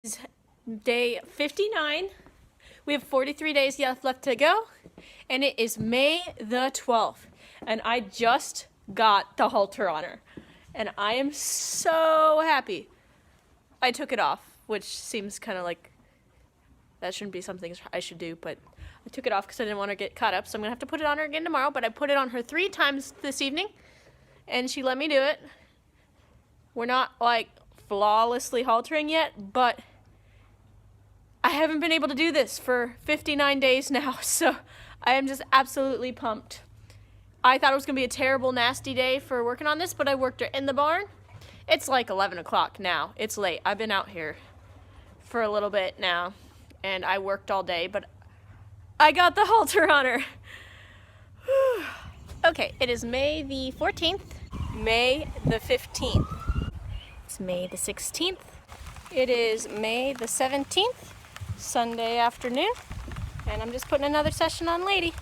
It's day 59. We have 43 days left to go, and it is May the 12th, and I just got the halter on her, and I am so happy. I took it off, which seems kind of like that shouldn't be something I should do, but I took it off because I didn't want her to get caught up, so I'm going to have to put it on her again tomorrow, but I put it on her 3 times this evening, and she let me do it. We're not, like, flawlessly haltering yet, but I haven't been able to do this for 59 days now, so I am just absolutely pumped. I thought it was going to be a terrible, nasty day for working on this, but I worked her in the barn. It's like 11 o'clock now. It's late. I've been out here for a little bit now, and I worked all day, but I got the halter on her. Okay, it is May the 14th, May the 15th. It's May the 16th. It is May the 17th, Sunday afternoon, and I'm just putting another session on Lady.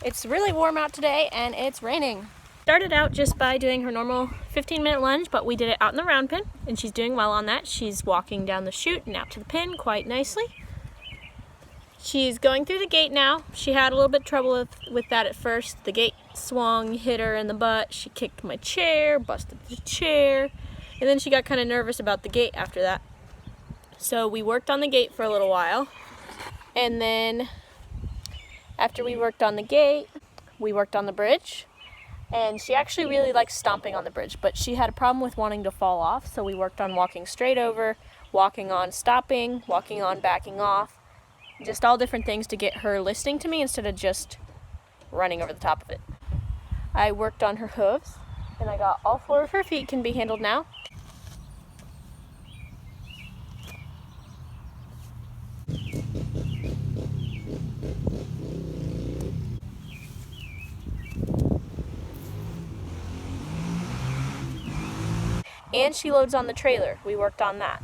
It's really warm out today, and it's raining. Started out just by doing her normal 15-minute lunge, but we did it out in the round pen, and she's doing well on that. She's walking down the chute and out to the pin quite nicely. She's going through the gate now. She had a little bit of trouble with that at first. The gate swung, hit her in the butt. She kicked my chair, busted the chair, and then she got kind of nervous about the gate after that. So we worked on the gate for a little while, and then after we worked on the gate, we worked on the bridge, and she actually really likes stomping on the bridge, but she had a problem with wanting to fall off, so we worked on walking straight over, walking on stopping, walking on backing off, just all different things to get her listening to me instead of just running over the top of it. I worked on her hooves, and I got all 4 of her feet can be handled now. And she loads on the trailer. We worked on that.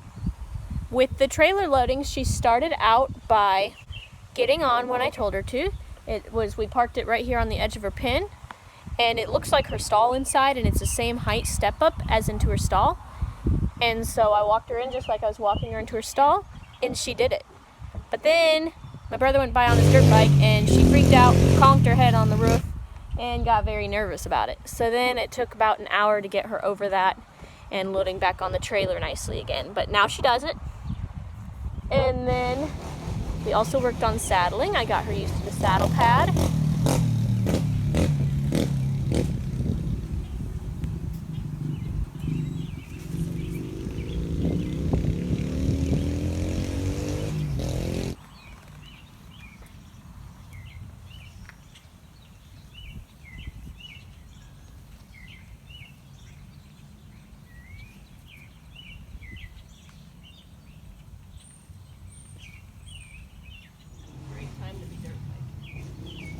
With the trailer loading, she started out by getting on when I told her to. We parked it right here on the edge of her pin, and it looks like her stall inside, and it's the same height step up as into her stall. And so I walked her in just like I was walking her into her stall, and she did it. But then my brother went by on his dirt bike, and she freaked out, conked her head on the roof, and got very nervous about it. So then it took about an hour to get her over that and loading back on the trailer nicely again. But now she does it. And then we also worked on saddling. I got her used to the saddle pad.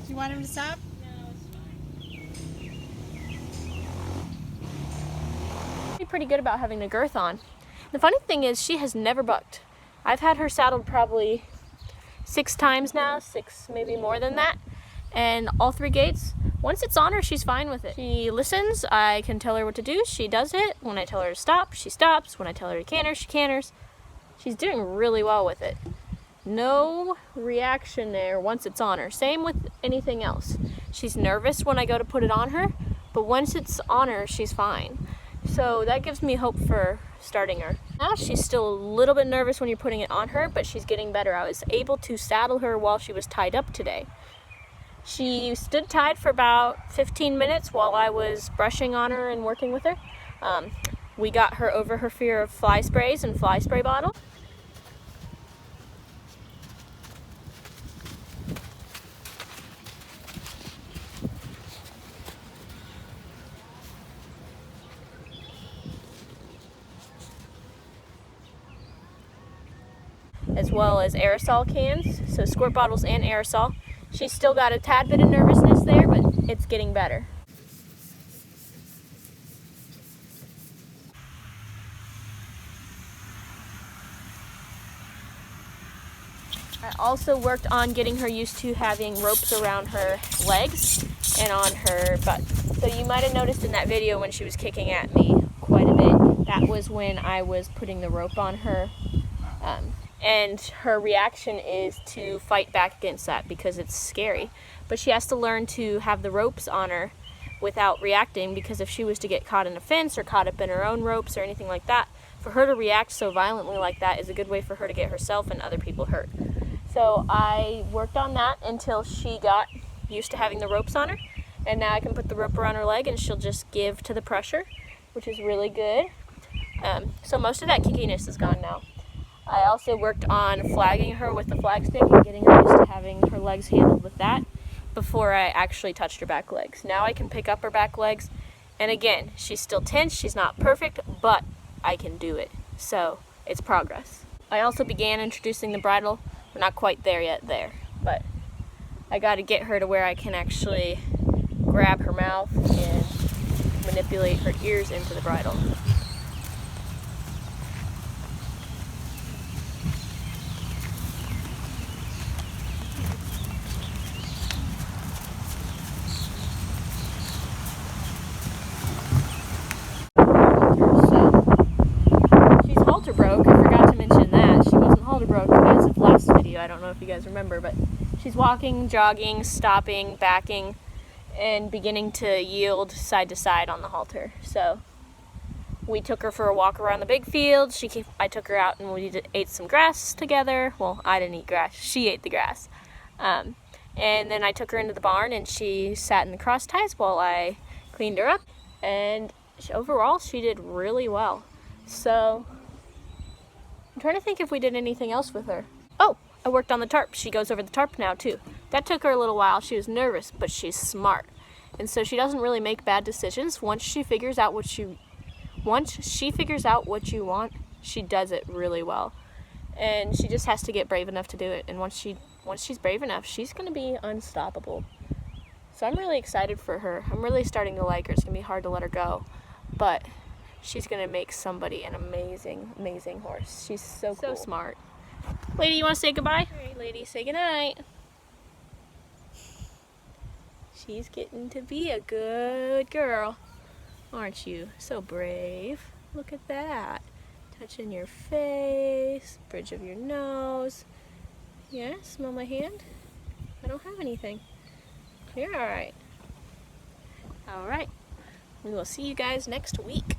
You want him to stop? No, it's fine. Pretty good about having the girth on. The funny thing is she has never bucked. I've had her saddled probably 6 times now, 6 maybe more than that, and all 3 gates. Once it's on her, she's fine with it. She listens. I can tell her what to do. She does it. When I tell her to stop, she stops. When I tell her to canter, she canters. She's doing really well with it. No reaction there once it's on her. Same with anything else. She's nervous when I go to put it on her, but once it's on her, she's fine. So that gives me hope for starting her. Now she's still a little bit nervous when you're putting it on her, but she's getting better. I was able to saddle her while she was tied up today. She stood tied for about 15 minutes while I was brushing on her and working with her. We got her over her fear of fly sprays and fly spray bottle. As well as aerosol cans, so squirt bottles and aerosol. She's still got a tad bit of nervousness there, but it's getting better. I also worked on getting her used to having ropes around her legs and on her butt. So you might have noticed in that video when she was kicking at me quite a bit, that was when I was putting the rope on her And her reaction is to fight back against that because it's scary. But she has to learn to have the ropes on her without reacting, because if she was to get caught in a fence or caught up in her own ropes or anything like that, for her to react so violently like that is a good way for her to get herself and other people hurt. So I worked on that until she got used to having the ropes on her, and now I can put the rope around her leg and she'll just give to the pressure, which is really good. So most of that kickiness is gone now. I also worked on flagging her with the flag stick and getting her used to having her legs handled with that before I actually touched her back legs. Now I can pick up her back legs, and again, she's still tense, she's not perfect, but I can do it. So it's progress. I also began introducing the bridle. We're not quite there yet but I got to get her to where I can actually grab her mouth and manipulate her ears into the bridle. Halter broke. I forgot to mention that. She wasn't halter broke as of last video. I don't know if you guys remember, but she's walking, jogging, stopping, backing, and beginning to yield side to side on the halter. So we took her for a walk around the big field. I took her out and we ate some grass together. Well, I didn't eat grass. She ate the grass. And then I took her into the barn and she sat in the cross ties while I cleaned her up. And overall, she did really well. So I'm trying to think if we did anything else with her. Oh, I worked on the tarp. She goes over the tarp now too. That took her a little while. She was nervous, but she's smart. And so she doesn't really make bad decisions. Once she figures out what you want, she does it really well. And she just has to get brave enough to do it. And once she's brave enough, she's going to be unstoppable. So I'm really excited for her. I'm really starting to like her. It's going to be hard to let her go, but she's going to make somebody an amazing, amazing horse. She's so cool. So smart. Lady, you want to say goodbye? All right, lady, say goodnight. She's getting to be a good girl. Aren't you? So brave. Look at that. Touching your face, bridge of your nose. Yeah, smell my hand? I don't have anything. You're all right. All right. We will see you guys next week.